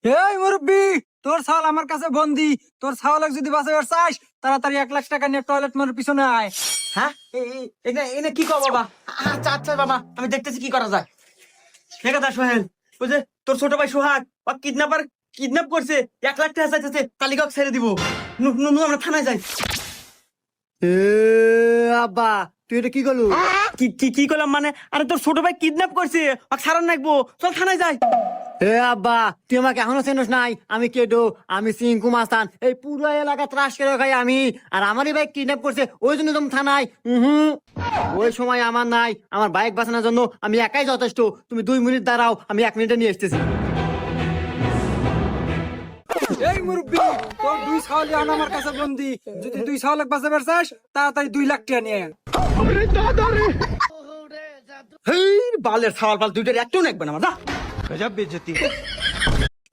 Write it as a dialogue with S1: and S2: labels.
S1: এই মুরব্বি, তোর ছাওয়াল আমার কাছে বন্দি। তোর ছাওয়ালক যদি বাঁচাবার চাস, তাড়াতাড়ি 1 লাখ টাকা নিয়ে টয়লেট মোড়ের পিছনে আয়।
S2: হ্যাঁ, এনে কি কর বাবা? আচ্ছা আচ্ছা বাবা, আমি দেখতেছি কি করা যায়। ঠিক আছে সোহেল, ওই যে তোর ছোট ভাই সোহাগ ও কিডন্যাপ করছে, 1 লাখ টাকা চাইতেছে, তালিকা ছেড়ে দিব। নুনু আমরা থানায় যাই।
S3: আব্বা তুই এটা কি করলু?
S2: কি কি কি করলাম মানে? আরে তোর ছোট ভাই কিডন্যাপ করছে, ওকে ছাড়ান রাখবো, চল থানায় যাই।
S3: আব্বা তুই আমাকে এখনো চেনস নাই? আমি কেডো, আমি সিংকু মাস্তান। এই পুরো এলাকা ত্রাস করে খাই আমি। আর আমারই বাইক কিডন্যাপ করছে, ওই জন্য তুমি থানায়। ওই সময় আমার নাই, আমার বাইক বাঁচানোর জন্য আমি একাই যথেষ্ট। তুমি 2 মিনিট দাঁড়াও, আমি 1 মিনিটে নিয়ে এসতেছি।
S1: এই মুরব্বি, তোর 2 ছাওয়াল এখন আমার কাছে বন্দি। যদি 2 ছাওয়ালক বাঁচাবার চাস, তাড়াতাড়ি 2 লাখ টাকা নিয়ে আয়।
S2: হেই বালের ছাওয়াল পাল, দুইটার একটাও নেকবে না আমার।
S1: গজব বেজতি।